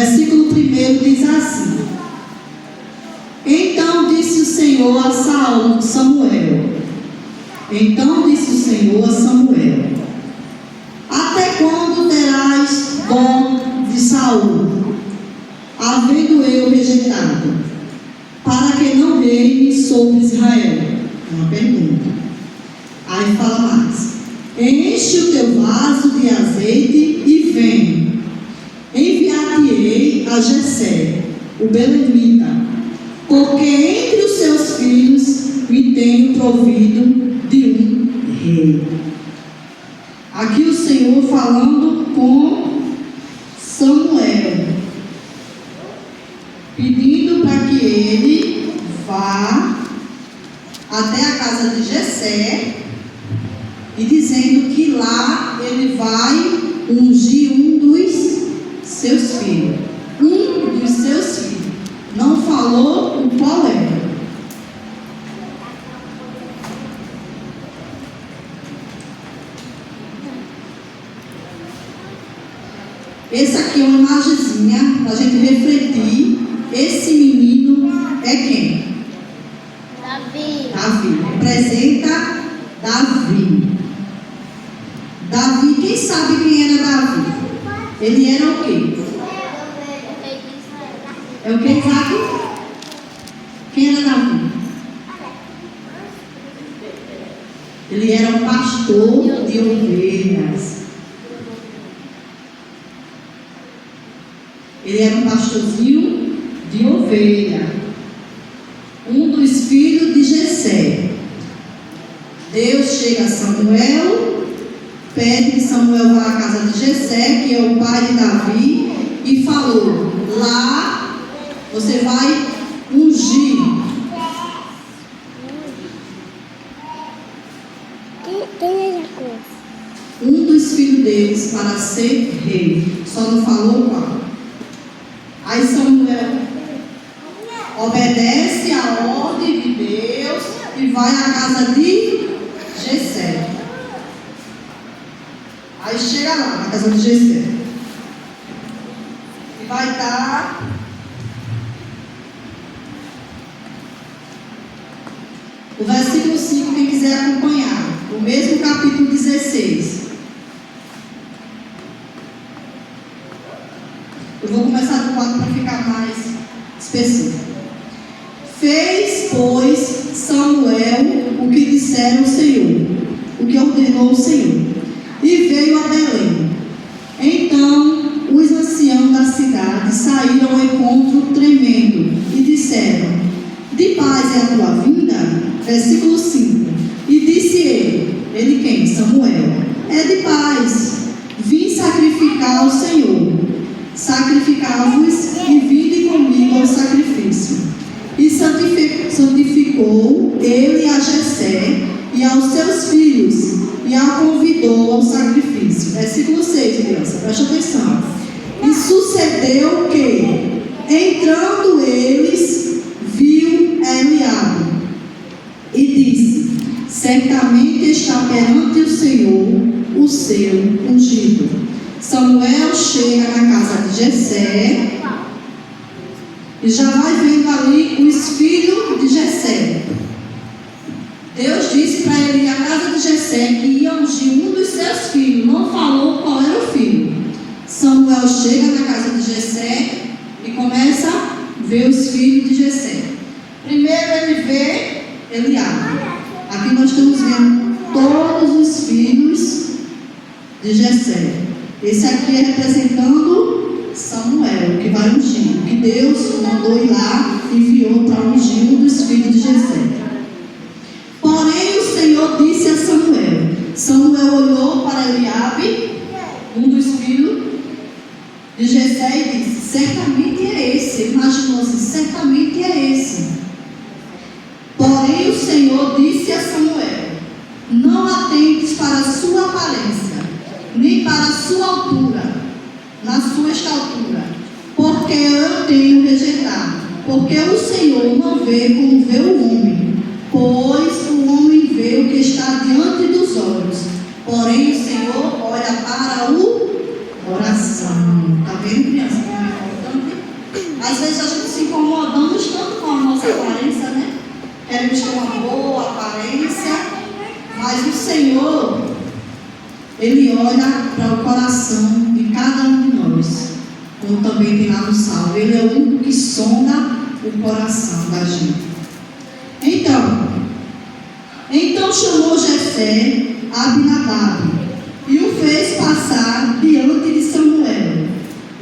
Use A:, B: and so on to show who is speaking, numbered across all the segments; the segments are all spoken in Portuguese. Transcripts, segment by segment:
A: versículo 1 diz assim: Então disse o Senhor a Samuel. Então disse o Senhor a Samuel: Até quando terás dó de Saul, havendo eu rejeitado, para que não reine sobre Israel? É uma pergunta. Aí fala mais: Enche o teu vaso de azeite e vem. Enviar-te-ei a Jessé, o belemita, porque entre os seus filhos me tenho provido de um rei. Aqui o Senhor falando com Samuel, pedindo para que ele vá até a casa de Jessé e dizendo que lá ele vai ungir um dos seus filhos. Um dos seus filhos. Não falou o qual era. Essa aqui é uma imagenzinha para a gente refletir. Esse menino é quem? Davi. Representa Davi. Davi, quem sabe quem era Davi? Ele era o quê? É o que, Isaac? Quem era Davi? Ele era um pastor de ovelhas. Ele era um pastorzinho de ovelha. Um dos filhos de Jessé. Deus chega a Samuel, pede que Samuel vá à casa de Jessé, que é o pai de Davi, e falou: lá você vai ungir um dos filhos deles para ser rei. Só não falou qual. Aí Samuel obedece a ordem de Deus e vai à casa de Jessé. Aí chega lá, na casa de Jessé, e vai estar o versículo 5, quem quiser acompanhar, o mesmo capítulo 16. Eu vou começar do 4 para ficar mais específico. Fez, pois, Samuel o que dissera o Senhor, o que ordenou o Senhor, e veio a Belém. Então os anciãos da cidade saíram ao encontro tremendo e disseram: de paz é a tua vinda? Versículo 5. E disse ele quem? Samuel: é de paz, vim sacrificar ao Senhor. Sacrificai-vos e vinde comigo ao sacrifício. E santificou ele a Jessé e aos seus filhos, e a convidou ao sacrifício. Versículo 6, criança, presta atenção. E sucedeu que, entrando eles, viu Eliabe, e disse: certamente está perante o Senhor o seu ungido. Samuel chega na casa de Jessé e já vai vendo ali os filhos de Jessé. Deus disse para ele ir à casa de Jessé que ia ungir um dos seus filhos. Não falou qual era o filho. Samuel chega na casa de Jessé e começa a ver os filhos de Jessé. Primeiro ele vê Eliabe. Aqui nós estamos vendo todos os filhos de Jessé. Esse aqui é representando Samuel, que vai ungir, que Deus mandou ir lá e enviou para ungir um dos filhos de Jessé. Porém o Senhor disse a Samuel. Samuel olhou para Eliabe, um dos filhos de Jessé, e disse: certamente é esse. Ele imaginou assim: certamente é esse. Porém o Senhor disse a Samuel: não atentes para a sua aparência, nem para a sua altura, na sua estatura, porque eu tenho rejeitado. Porque o Senhor não vê como vê o homem, pois o homem vê o que está diante dos olhos, porém o Senhor olha para o coração. Está vendo, criança, como é importante? podemos ter uma boa aparência, mas o Senhor, Ele olha para o coração de cada um de nós, como também tem lá no Salmo. Ele é o único que sonda o coração da gente. Então chamou Jessé a Abinadab e o fez passar diante de Samuel,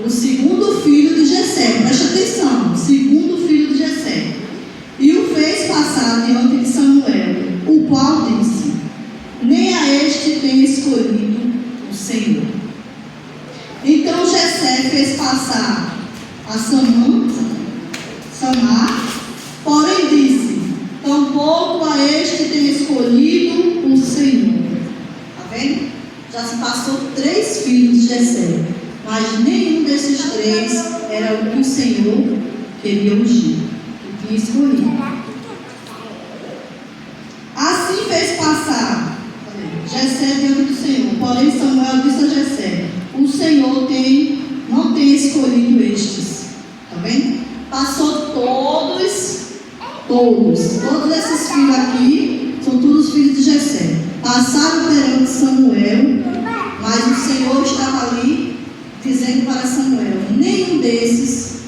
A: o segundo filho de Jessé. Presta atenção, o segundo filho de Jessé. E o fez passar diante de Samuel, o qual disse: nem a este tem escolhido o Senhor. Então Jessé fez passar a Samar, porém disse: tampouco a este tem escolhido o Senhor. Está vendo? Já se passou 3 filhos de Jessé, mas nenhum desses 3 era o que o Senhor queria ungir, que tinha escolhido. Assim fez passar Jessé diante do Senhor. Porém Samuel disse a Jessé: o Senhor não tem escolhido estes. Está vendo? Passou todos esses filhos aqui, são todos filhos de Jessé. Passaram perante Samuel, mas o Senhor estava ali dizendo para Samuel: nenhum desses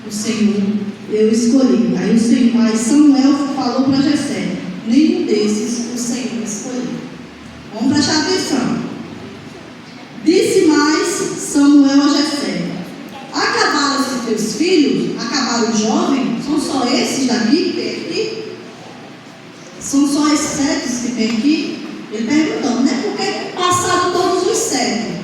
A: o Senhor eu escolhi. Aí Samuel falou para Jessé: nenhum desses o Senhor escolheu. Vamos prestar atenção. Disse mais Samuel a Jessé: acabaram-se teus filhos? Acabaram os jovens? São só esses daqui que tem aqui? São só esses 7 que tem aqui? Ele perguntando, né? Porque passaram todos os 7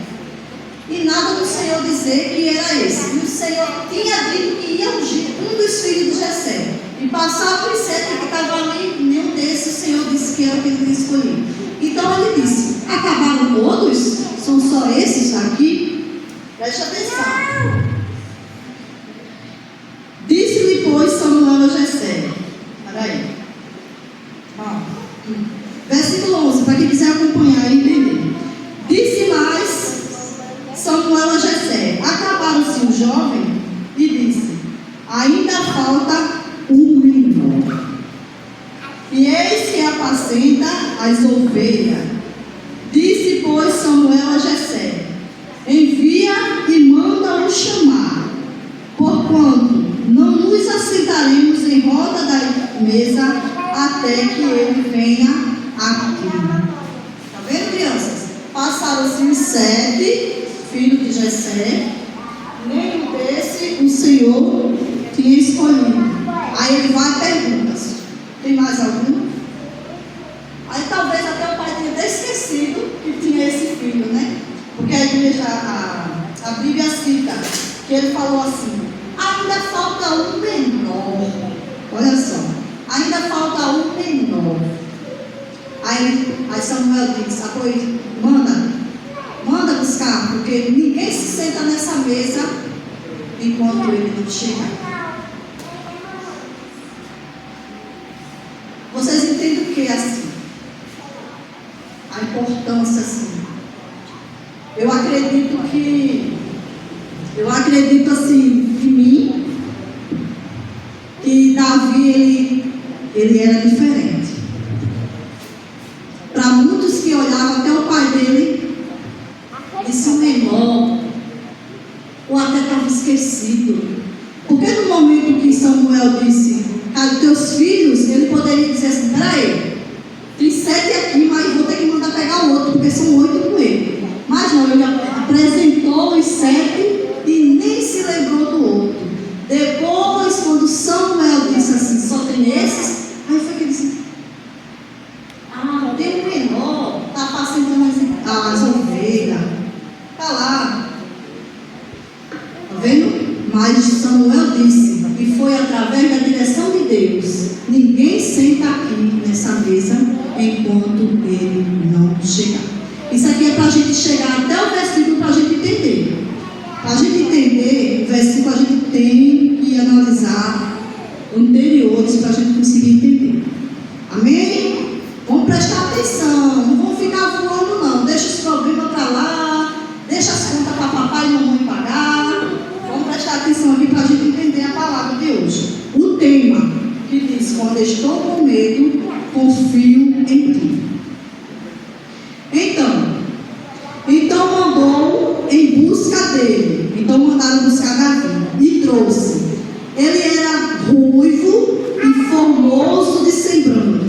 A: e nada do Senhor dizer que era esse. E o Senhor tinha dito que ia ungir um dos filhos de Jessé. E passaram os 7 que estavam ali, nenhum desses o Senhor disse que era o que ele tinha escolhido. Então ele disse: acabaram todos? São só esses aqui? Preste atenção. Disse-lhe, pois, Samuel a Jessé. Peraí. Versículo 11, para quem quiser acompanhar e entender. Disse mais Samuel a Jessé: acabaram-se os jovens? E disse: ainda falta um menor. E eis que apacenta as ovelhas. Disse, pois, Samuel a Jessé: envia e manda-o chamar, porquanto não nos assentaremos em roda da mesa até que ele venha aqui. Está vendo, crianças? Passaram-se os 7 filhos de Jessé, nenhum desse o Senhor tinha escolhido. Aí ele vai e pergunta: tem mais algum? Aí talvez até o pai tenha até esquecido que tinha esse filho, né? Porque a igreja, a Bíblia cita que ele falou assim: ainda falta um menor. Olha só, ainda falta um menor. Aí Samuel disse: pois manda buscar, porque ninguém se senta nessa mesa enquanto ele não chegar. Vocês entendem o que é assim? A importância assim. Eu acredito assim em mim que Davi ele era diferente. Para muitos que olhavam até o pai dele, disse menor, ou até estava esquecido. Porque no momento que Samuel disse: cara, teus filhos, ele poderia dizer assim: peraí, tem 7 aqui, mas vou ter que mandar pegar o outro, porque são 8 com ele. Mas não, ele apresentou os 7 e nem se lembrou do outro. Depois, quando Samuel disse assim: só tem esses, aí foi que ele disse: tem um menor, está apacentando as ovelhas, está lá. Está vendo? Mas Samuel disse, e foi através da direção de Deus: ninguém senta aqui nessa mesa enquanto ele não chegar. Isso aqui é para a gente chegar até o versículo para a gente entender. Para a gente entender o versículo, a gente tem que analisar anteriores para a gente conseguir entender. Amém? Vamos prestar atenção, não vamos ficar voando não. Deixa os problemas para lá, deixa as contas para papai e mamãe pagar. Vamos prestar atenção aqui para a gente entender a palavra de hoje. O tema que diz: quando estou com medo, confio em ti. Então mandou em busca dele. Então mandaram buscar Davi e trouxe. Ele era ruivo e formoso de semblante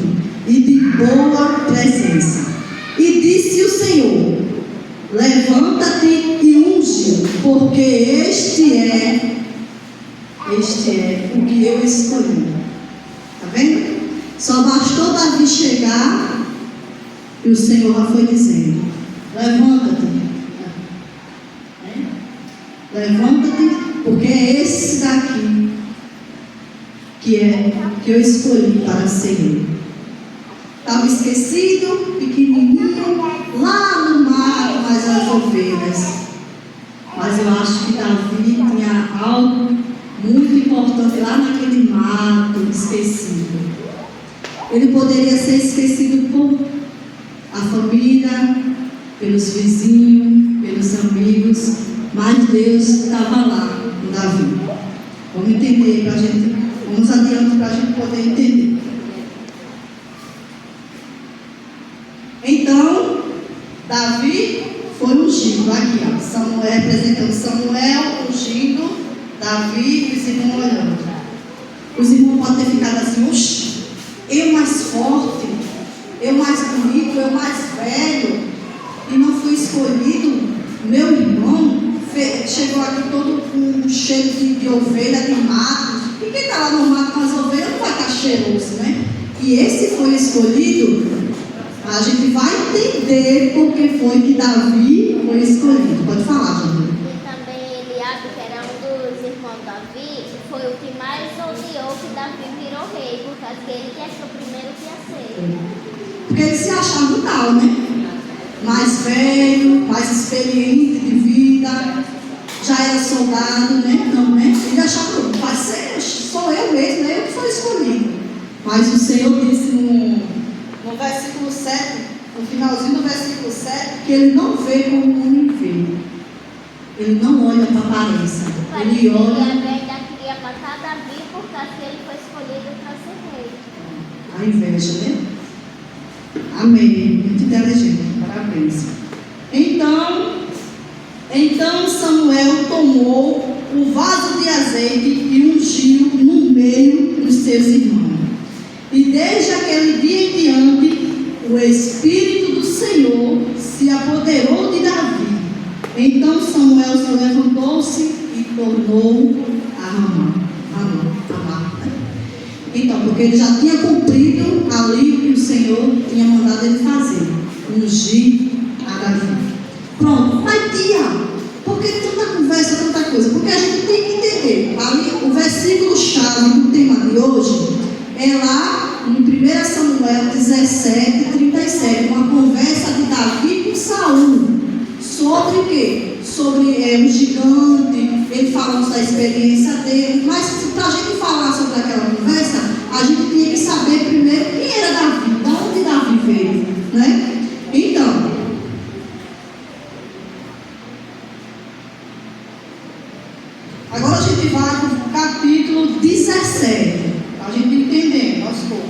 A: e de boa presença. E disse o Senhor: levanta-te e unge, porque este é o que eu escolhi. Está vendo? Só bastou Davi chegar e o Senhor já foi dizendo: levanta-te. Levanta-te, porque é esse daqui que eu escolhi para ser ele. Estava esquecido, pequenininho, lá no mato, mais as ovelhas. Mas eu acho que Davi tinha algo muito importante lá naquele mato esquecido. Ele poderia ser esquecido por a família, pelos vizinhos, pelos amigos, mas Deus estava lá com Davi. Vamos entender para a gente, vamos adiante para a gente poder entender. Então, Davi foi ungido aqui, ó. Samuel, representando Samuel, ungido, Davi e os irmãos olhando. Os irmãos podem ter ficado assim: oxi, eu mais forte, eu mais bonito, eu mais velho, e não fui escolhido. Meu irmão chegou aqui todo com cheiro de ovelha, de mato. E quem está lá no mato com as ovelhas não vai estar cheiroso, né? E esse foi escolhido. A gente vai entender por que foi que Davi foi escolhido. Pode falar, Júlia.
B: E também Eliabe, que era um dos irmãos de Davi, foi o que mais odiou que Davi virou rei, por causa que ele que achou primeiro que ia ser.
A: Porque ele se achava tal, né? Mais velho, mais experiente de vida, já era soldado, né? Não, né? Ele achava que vai ser, sou eu mesmo, né? Eu que sou escolhido. Mas o Senhor disse no versículo 7, no finalzinho do versículo 7, que ele não vê como o homem vê. Ele não olha para a aparência. Ele olha.
B: Ele ainda queria matar Davi por causa que ele foi escolhido para ser rei.
A: A inveja, né? Amém. Muito inteligente. Parabéns. Então Samuel tomou o vaso de azeite e ungiu no meio dos seus irmãos. E desde aquele dia em diante, o Espírito do Senhor se apoderou de Davi. Então Samuel se levantou-se e tornou a Ramá. Então, porque ele já tinha cumprido ali o que o Senhor tinha mandado ele fazer: ungir a Davi. Pronto, mas tia, por que tanta conversa, tanta coisa? Porque a gente tem que entender. Ali, o versículo chave do tema de hoje é lá em 1 Samuel 17:37, uma conversa de Davi com Saul. Sobre o quê? Sobre um gigante, ele falando da experiência dele. Mas para a gente falar sobre aquela conversa, a gente tinha que saber primeiro quem era Davi, de onde Davi veio, né? Então, agora a gente vai para o capítulo 17, para a gente entender aos poucos.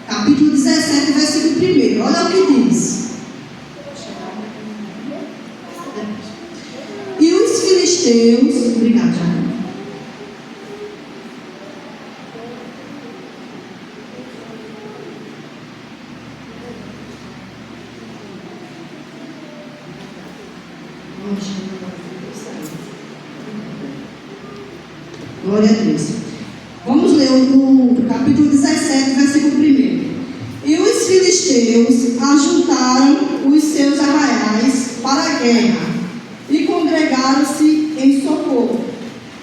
A: Capítulo 17, versículo 1. Olha o que diz. E os filisteus, obrigado, Jair. Glória a Deus. Vamos ler o capítulo 17, versículo 1. E os filisteus ajuntaram os seus arraiais para a guerra e congregaram-se em Socorro,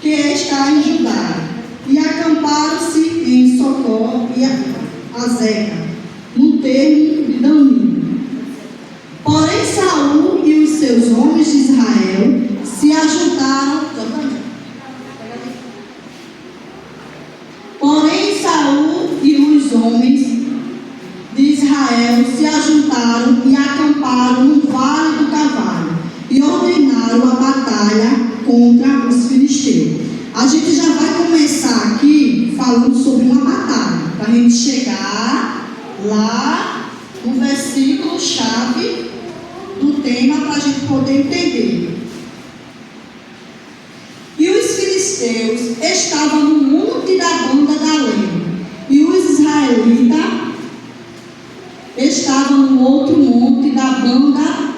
A: que está em Judá, e acamparam-se em Socó e Azeca, no termo de Danim. Porém Saul e os seus homens de Israel se ajuntaram. Porém Saul e os homens de Israel se ajuntaram e acamparam no Vale do Carvalho e ordenaram a batalha contra os filisteus. A gente já vai começar aqui falando sobre uma batalha, para a gente chegar lá no versículo-chave do tema, para a gente poder entender. E os filisteus estavam no monte da banda da lenha, e os israelitas estavam no outro monte da banda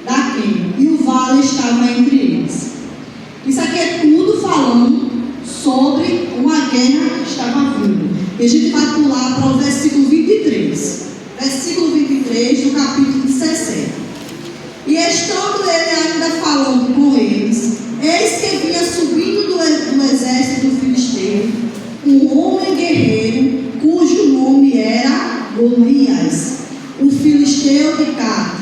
A: da quem, e o vale estava entre eles. Isso aqui é tudo falando sobre uma guerra que estava vindo. E a gente vai pular para o versículo 23. Versículo 23 do capítulo 17. E estando ele ainda falando com eles, eis que vinha subindo do exército do filisteu um homem guerreiro, cujo nome era Golias, o filisteu de Gate,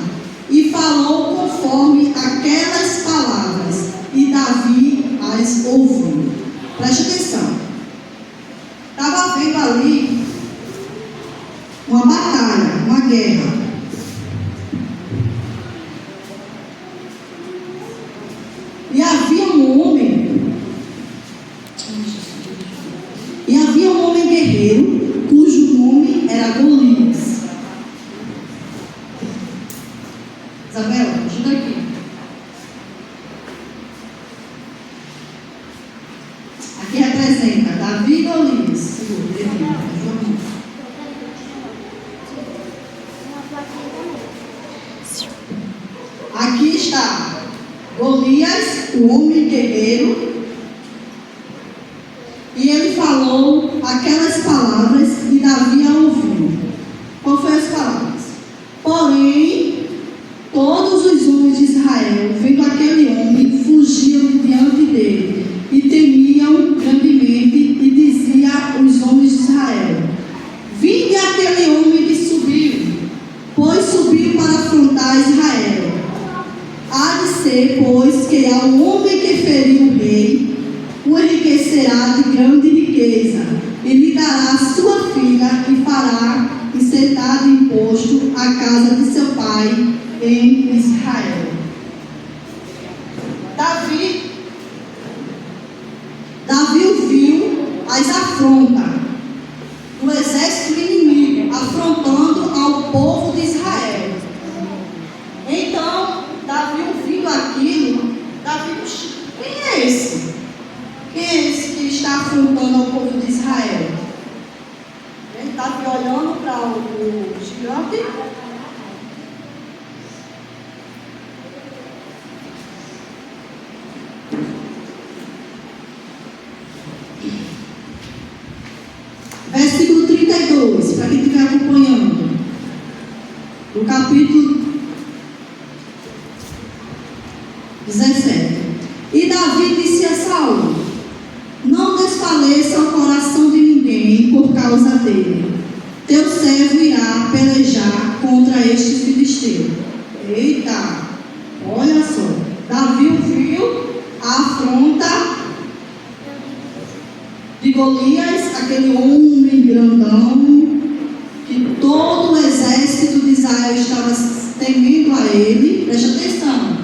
A: e falou conforme aquelas palavras, e Davi as ouviu. Preste atenção. Estava havendo ali uma batalha, uma guerra. E havia um homem guerreiro, cujo nome era Golias. Isabela, ajuda aqui. Aqui representa Davi e Golias. Segura, aqui está Golias, o homem guerreiro, e ele falou aquelas palavras e Davi a ouviu. Qual foi as palavras? Porém, todos os homens de Israel, vendo aquele homem, fugiam diante dele e temiam grandemente, e dizia os homens de Israel: vinde aquele homem que subiu, pois subiu para afrontar Israel. Há de ser, pois, que ao homem que feriu o rei, o enriquecerá de grande riqueza, e lhe dará sua filha, e fará sentar de imposto a casa de seu pai em Israel. Davi ouviu as afrontas do exército inimigo, afrontando ao povo de Israel. Então, Davi ouvindo aquilo, Davi, quem é esse? Quem é esse que está afrontando ao povo de Israel? Ele está olhando para o gigante. Versículo 32, para quem estiver acompanhando. No capítulo 17. E Davi disse a Saul: não desfaleça o coração de ninguém por causa dele. Teu servo irá pelejar contra este filisteu. Eita, olha só. Davi ouviu a afronta de Golias, aquele homem grandão, que todo o exército de Israel estava temendo a ele. Preste atenção.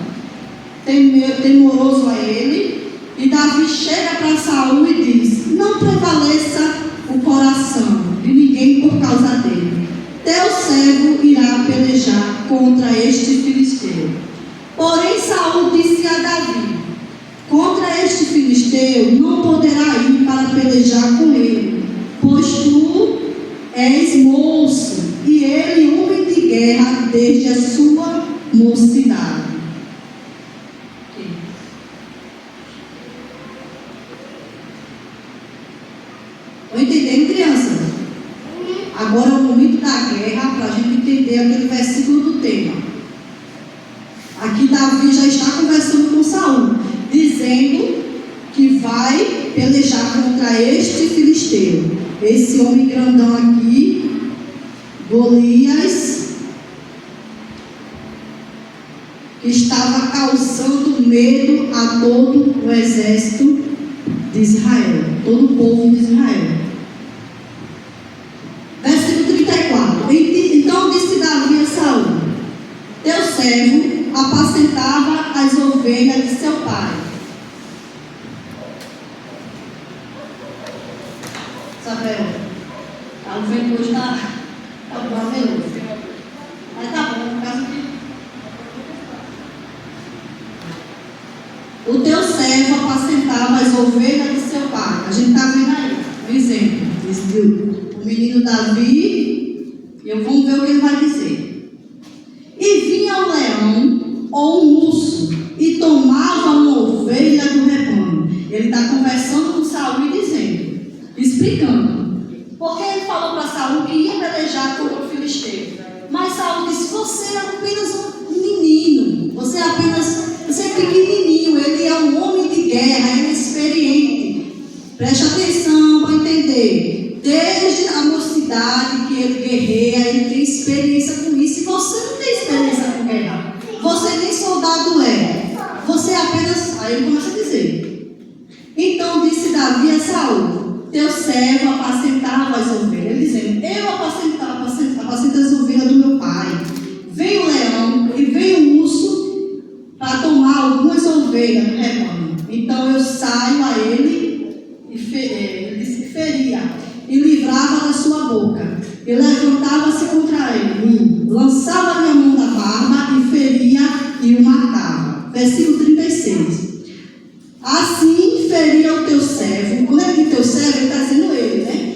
A: Temoroso a ele. E Davi chega para Saul e diz: não prevaleça o coração de ninguém por causa dele. Teu servo irá pelejar contra este filisteu. Porém Saul disse a Davi: contra este filisteu não poderá ir para pelejar com ele, pois tu és moço, e ele homem de guerra desde a sua mocidade. Estão entendendo, crianças? Agora é o momento da guerra, para a gente entender aquele versículo do tema. Aqui Davi já está conversando com Saul, dizendo que vai pelejar contra este filisteu. Esse homem grandão aqui, Golias, que estava causando medo a todo o exército de Israel, todo o povo de Israel. Versículo 34. Então disse Davi a Saul: teu servo apacentava as ovelhas de seu pai. Isabel? O vento hoje está meloso. Mas tá bom, no caso que... O teu servo apacentava as ovelhas do seu pai. A gente está vendo aí, um exemplo. O menino Davi, e vamos ver o que ele vai dizer. E vinha o leão ou um urso e tomava uma ovelha do rebanho. Ele está conversando com Saul e dizendo, explicando. Porque ele falou para Saul que ia pelejar contra o filisteu. Mas Saul disse, você é apenas um menino. Você é pequenininho. Ele é um homem de guerra, ele é experiente. Preste atenção para entender. Desde a mocidade que ele guerreia, ele tem experiência com isso. E você não tem experiência com guerra. Você nem soldado é. Você é apenas... Aí ele começa a dizer. Então disse Davi a Saul, teu servo apacentava as ovelhas. Ele dizendo, eu apacento as ovelhas do meu pai. Veio o leão e veio o urso para tomar algumas ovelhas do rebanho. Então eu saio a ele e feria e livrava da sua boca. E levantava-se contra ele, lançava a minha mão na barba e feria e o matava. Versículo 36. Assim feria o teu servo. Quando ele diz teu servo, ele está dizendo ele, né?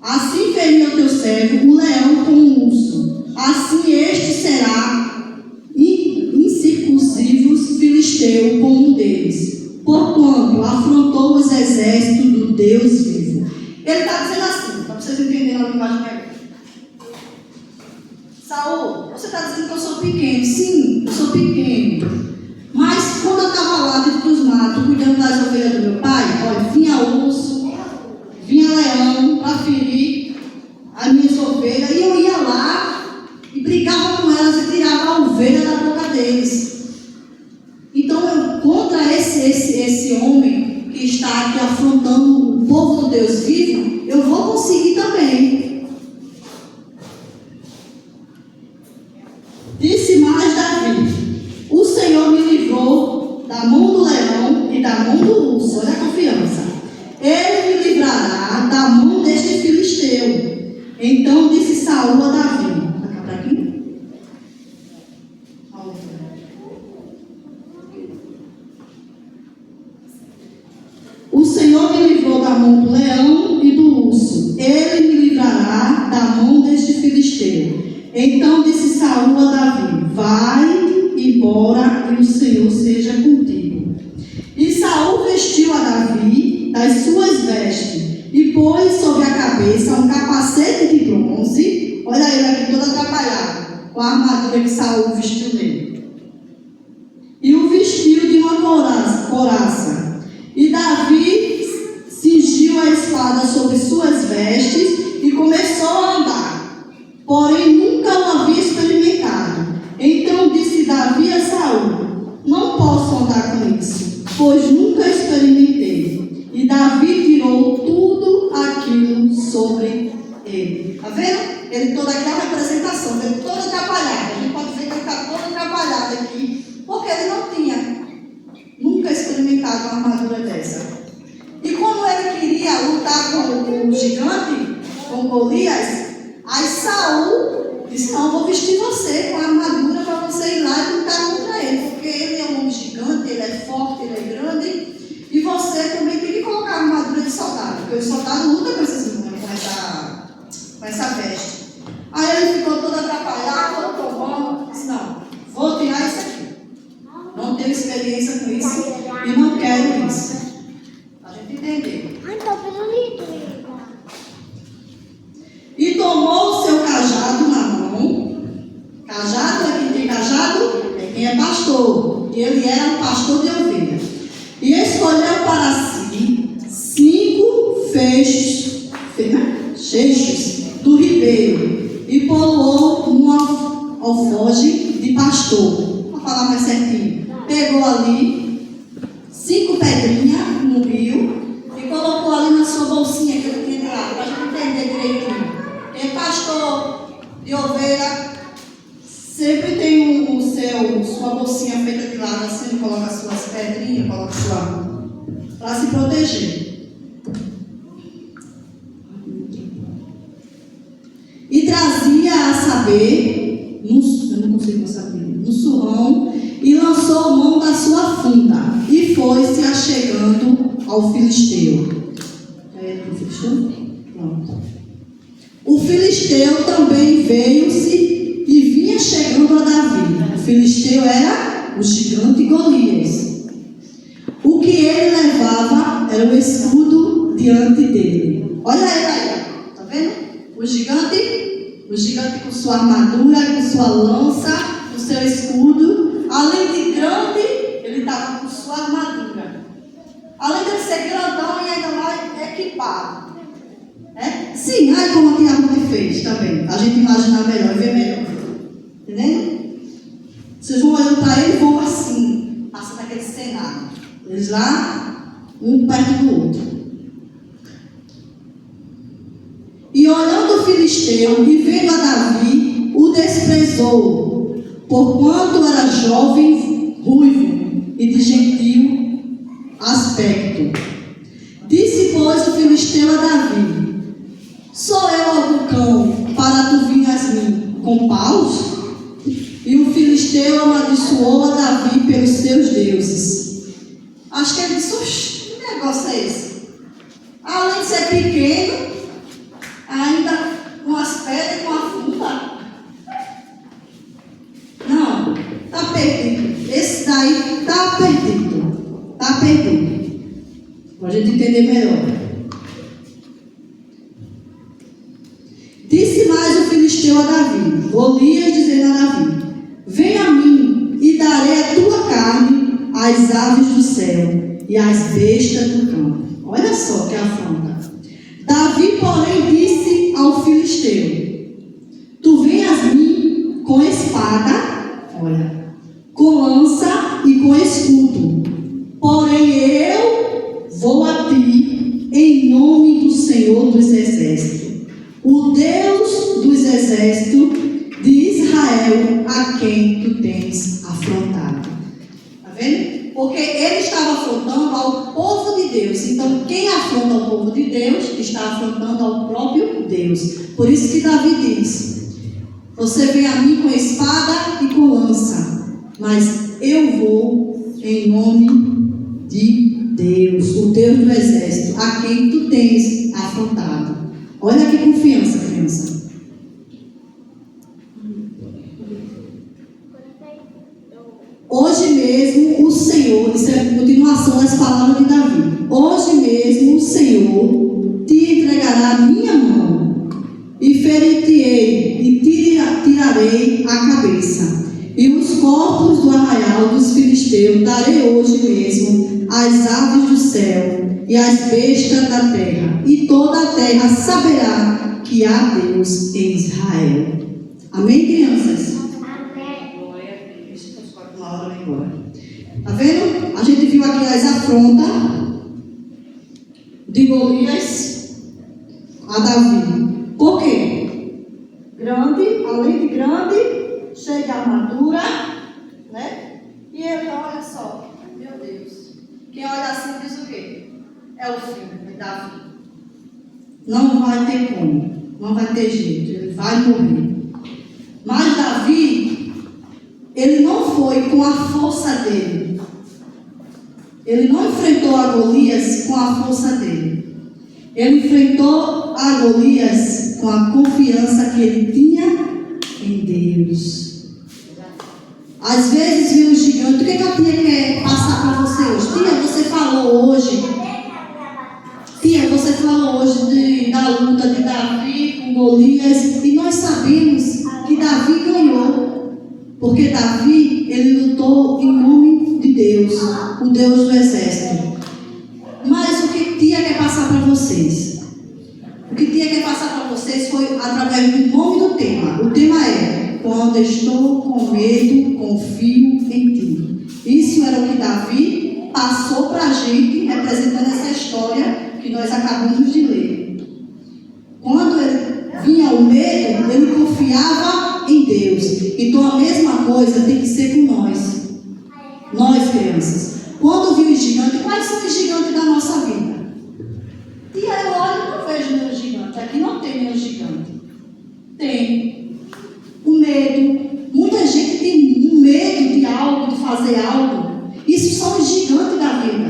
A: Assim feria o teu servo, o leão com o urso. Assim este será incircunsivos filisteu como um deles, porquanto afrontou os exércitos do Deus vivo. Ele está dizendo assim, para vocês entenderem a linguagem dele. Saul, você está dizendo que eu sou pequeno. Sim, eu sou pequeno. Mas quando eu estava lá dentro dos matos, cuidando das ovelhas do meu pai, olha, vinha urso, vinha leão para ferir as minhas ovelhas, e eu ia lá e brigava com elas e tirava a ovelha da boca deles. Então, contra esse homem que está aqui afrontando o povo do Deus vivo, eu vou conseguir também. Disse mais Davi, o Senhor me livrou da mão do leão e da mão do urso. Olha a confiança. Ele me livrará da mão deste filisteu. Então disse Saul a Davi. Vai cá para aqui? O Senhor me livrou da mão do leão e do urso. Ele me livrará da mão deste filisteu. Então disse Saul a Davi, vai embora e o Senhor seja contigo. E Saul vestiu a Davi das suas vestes e pôs sobre a cabeça um capacete de bronze. Olha ele aqui todo atrapalhado com a armadura que Saul vestiu nele. E o vestiu de uma couraça. E Davi cingiu a espada sobre suas vestes e começou a andar. Porém nunca o havia experimentado. Então disse Davi a Saul, não posso andar com isso, pois nunca experimentei. E Davi tirou tudo aquilo sobre ele. Está vendo? Ele toda aquela representação, ele todo atrapalhado. A gente pode ver que ele está todo atrapalhado aqui, porque ele não tinha nunca experimentado uma armadura dessa. E como ele queria lutar com o gigante, com Golias, aí Saul disse, não, eu vou vestir você com a armadura para você ir lá e lutar contra ele, porque ele é um homem gigante, ele é forte, ele é grande, e você também tem que colocar a armadura de soldado, porque o soldado luta com essa veste. Aí ele ficou todo atrapalhado, todo tomando, disse, não, vou tirar isso aqui. Não tenho experiência com isso e não quero isso. A gente entender.
B: Ai, tá bonito.
A: E tomou o seu cajado na mão. Cajado é quem tem cajado? É quem é pastor. E ele era um pastor de ovelhas. E escolheu para si 5 feixes do ribeiro e poloou numa alforge de pastor. Vou falar mais certinho. Pegou ali 5 pedrinhas no rio e colocou ali na sua bolsinha que ele tinha lá, para a gente entender direitinho. Quem é pastor de ovelha sempre tem sua bolsinha feita de lado assim, coloca suas pedrinhas, coloca sua para se proteger. foi se achegando ao filisteu. Pronto. O filisteu também veio-se e vinha chegando a Davi. O filisteu era o gigante Golias. O que ele levava era o escudo diante dele. Olha ele aí, tá vendo? O gigante com sua armadura, com sua lança, com seu escudo. Além de grande, ele estava com sua armadura. Além de ser grandão e ainda mais equipado. Sim, aí como a tia Ruth fez também. A gente imaginar melhor e ver melhor. Entendeu? Vocês vão olhando para ele e vão assim, passando aquele cenário. Eles lá, um perto do outro. E olhando o filisteu e vendo a Davi, o desprezou, porquanto era jovem, ruivo e de gentil aspecto. Disse, pois, o filisteu a Davi: sou eu algum cão para tu vir a mim com paus? E o filisteu amaldiçoou a Davi pelos seus deuses. Acho que ele disse: oxe, que negócio é esse? Além de ser pequeno, ainda com as pedras e com a funda. Não, está perdido. Esse daí está perdido. Está perdido. Para a gente entender melhor. Disse mais o filisteu a Davi, Golias dizendo a Davi: vem a mim e darei a tua carne às aves do céu e às bestas do campo. Olha só que afronta. Davi, porém, disse ao filisteu: tu vens a mim com espada, olha, com lança e com escudo, porém eu vou a ti em nome do Senhor dos Exércitos, o Deus dos Exércitos de Israel, a quem tu tens afrontado. Está vendo? Porque ele estava afrontando ao povo de Deus. Então, quem afronta ao povo de Deus está afrontando ao próprio Deus. Por isso que Davi diz: você vem a mim com espada e com lança, mas eu vou em nome de Deus, o Deus do exército, a quem tu tens afrontado. Olha que confiança, criança. Hoje mesmo o Senhor, isso é a continuação das palavras de Davi. Hoje mesmo o Senhor te entregará a minha mão, e ferir-te-ei, e tirarei a cabeça. E os corpos do arraial dos filisteus darei hoje mesmo às aves do céu e às bestas da terra, e toda a terra saberá que há Deus em Israel. Amém, crianças? Está vendo? A gente viu aqui as afrontas de Golias a Davi. Por quê? Grande, além de grande, cheio de armadura, né? E ele, olha só, meu Deus. Quem olha assim diz o quê? É o filho de Davi. Não vai ter como, não vai ter jeito, ele vai morrer. Mas Davi, ele não foi com a força dele. Ele não enfrentou a Golias com a força dele. Ele enfrentou a Golias com a confiança que ele tinha em Deus. Às vezes viu um gigante. O que a tia quer passar para você hoje? Tia, você falou hoje. Tia, você falou hoje da luta de Davi com Golias. E nós sabemos que Davi ganhou. Porque Davi, ele lutou em nome de Deus, o Deus do exército. Mas o que tia quer passar para vocês? O que tia quer passar para vocês foi através do nome do tema. O tema é: quando estou com medo, confio em ti. Isso era o que Davi passou para a gente, representando essa história que nós acabamos de ler. Quando ele vinha o medo, ele confiava em Deus. Então a mesma coisa tem que ser com nós. Nós, crianças. Quando viu os gigantes, quais são os gigantes da nossa vida? E eu olho e não vejo nenhum gigante. Aqui não tem nenhum gigante. Tem o medo. Muita gente tem um medo de algo, de fazer algo. Isso são os gigantes da vida.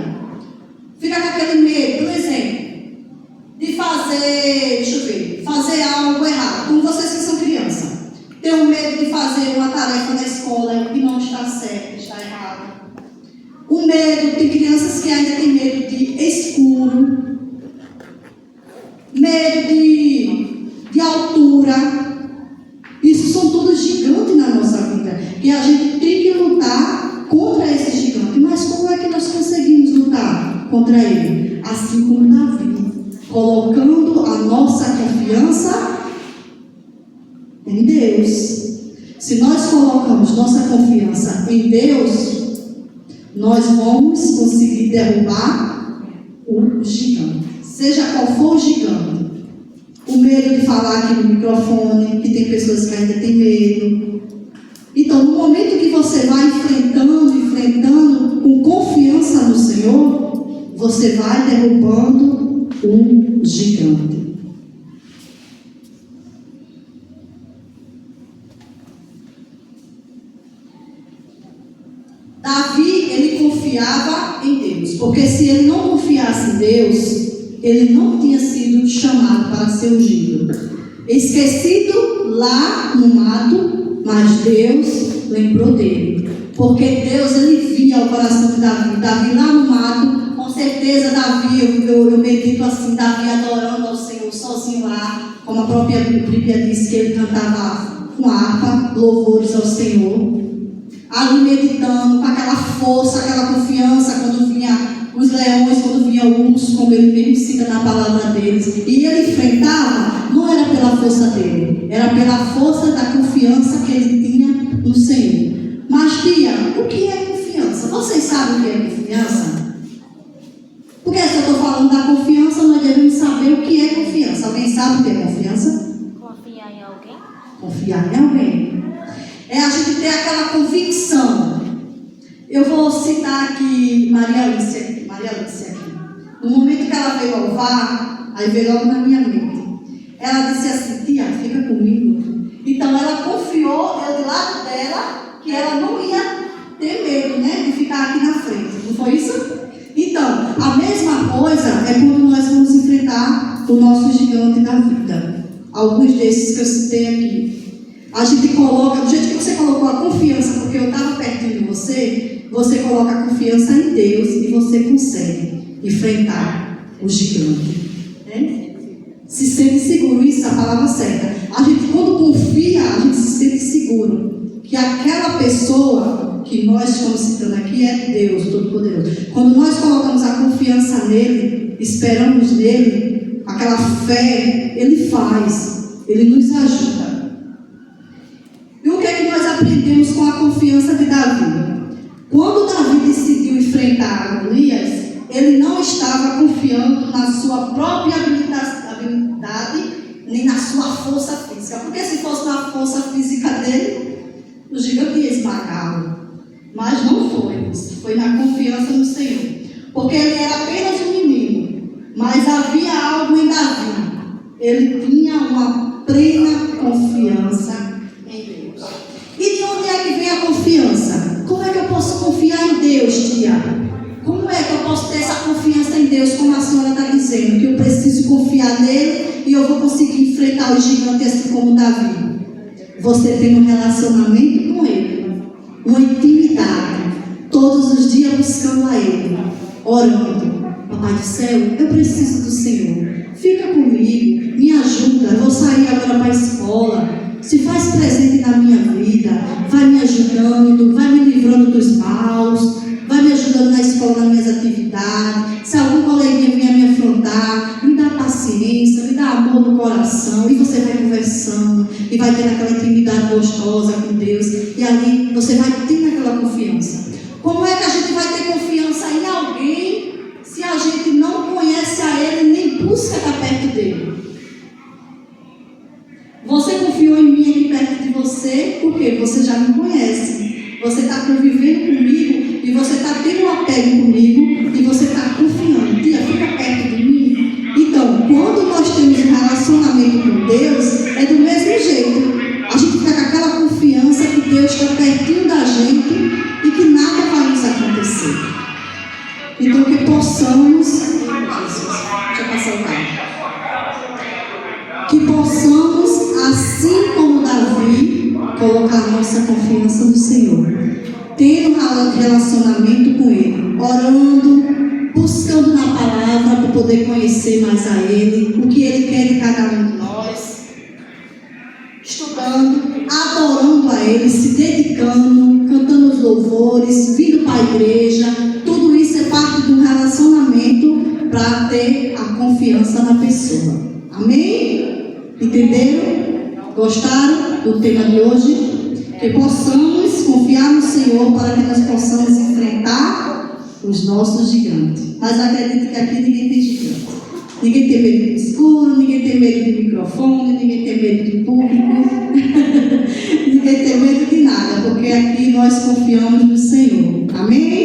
A: contra ele, assim como Davi, colocando a nossa confiança em Deus. Se nós colocamos nossa confiança em Deus, nós vamos conseguir derrubar o gigante, seja qual for o gigante. O medo de falar aqui no microfone, que tem pessoas que ainda têm medo. Então, no momento que você vai enfrentando com confiança no Senhor, você vai derrubando um gigante. Davi, ele confiava em Deus, porque se ele não confiasse em Deus, ele não tinha sido chamado para ser ungido. Esquecido lá no mato, mas Deus lembrou dele. Porque Deus, ele via o coração de Davi. Davi lá no mato, com certeza Davi, eu medito assim, Davi adorando ao Senhor sozinho lá, como a própria Bíblia diz que ele cantava com harpa, louvores ao Senhor. Ali meditando, com aquela força, aquela confiança, quando vinha os leões, quando vinha o urso, como ele mesmo cita na palavra deles. E ele enfrentava, não era pela força dele, era pela força da confiança que ele tinha no Senhor. Mas, tia, o que é confiança? Vocês sabem o que é confiança? Porque se eu estou falando da confiança, nós devemos saber o que é confiança. Alguém sabe o que é confiança?
B: Confiar em alguém?
A: Confiar em alguém. É a gente ter aquela convicção. Eu vou citar aqui Maria Alice aqui. No momento que ela veio louvar, aí veio logo na minha mente. Ela disse assim, tia, fica comigo. Então ela confiou, eu do lado dela, que ela não ia ter medo, né, de ficar aqui na frente. Não foi isso? Então, a mesma coisa é quando nós vamos enfrentar o nosso gigante da vida. Alguns desses que eu citei aqui. A gente coloca, do jeito que você colocou a confiança, porque eu estava pertinho de você, você coloca a confiança em Deus e você consegue enfrentar o gigante. Né? Se sente seguro, isso é a palavra certa. A gente, quando confia, a gente se sente seguro. Que aquela pessoa que nós estamos citando aqui é Deus Todo-Poderoso. Quando nós colocamos a confiança nele, esperamos nele, aquela fé, ele faz, ele nos ajuda. E o que é que nós aprendemos com a confiança de Davi? Quando Davi decidiu enfrentar Golias, ele não estava confiando na sua própria habilidade, nem na sua força física. Porque se fosse na força física dele, o gigante ia esmagá-lo. Mas não foi isso. Foi na confiança no Senhor. Porque ele era apenas um menino. Mas havia algo em Davi. Ele tinha uma plena confiança. E de onde é que vem a confiança? Como é que eu posso confiar em Deus, tia? Como é que eu posso ter essa confiança em Deus, como a senhora está dizendo? Que eu preciso confiar nele e eu vou conseguir enfrentar o gigante assim como Davi. Você tem um relacionamento com ele, uma intimidade, todos os dias buscando a ele, orando. Papai do céu, eu preciso do Senhor. Fica comigo, me ajuda, eu vou sair agora para a escola. Se faz presente na minha vida, vai me ajudando, vai me livrando dos maus, vai me ajudando na escola, nas minhas atividades. Se algum coleguinha vier me afrontar, me dá paciência, me dá amor no coração. E você vai conversando, e vai tendo aquela intimidade gostosa com Deus. E ali você vai tendo aquela confiança. Como é que a gente vai ter confiança em alguém se a gente não conhece a Ele, nem busca estar perto dele? Você confiou em mim aqui perto de você, porque você já me conhece. Você está convivendo comigo e você está tendo um apego comigo e você está confiando. Tia, fica perto de mim. Então, quando nós temos um relacionamento com Deus, é do mesmo jeito. A gente fica com aquela confiança que Deus está pertinho da gente e que nada vai nos acontecer. Então, que possamos... Deixa eu passar o carro. Que possamos, assim como Davi, colocar nossa confiança no Senhor, tendo um relacionamento com Ele, orando, buscando na palavra para poder conhecer mais a Ele, o que Ele quer de cada um de nós, estudando, adorando a Ele, se dedicando, cantando os louvores, vindo para a igreja. Tudo isso é parte de um relacionamento para ter a confiança na pessoa. Amém? Entenderam? Gostaram do tema de hoje? Que possamos confiar no Senhor para que nós possamos enfrentar os nossos gigantes. Mas acredito que aqui ninguém tem gigante. Ninguém tem medo do escuro, ninguém tem medo de microfone, ninguém tem medo de público, ninguém tem medo de nada, porque aqui nós confiamos no Senhor.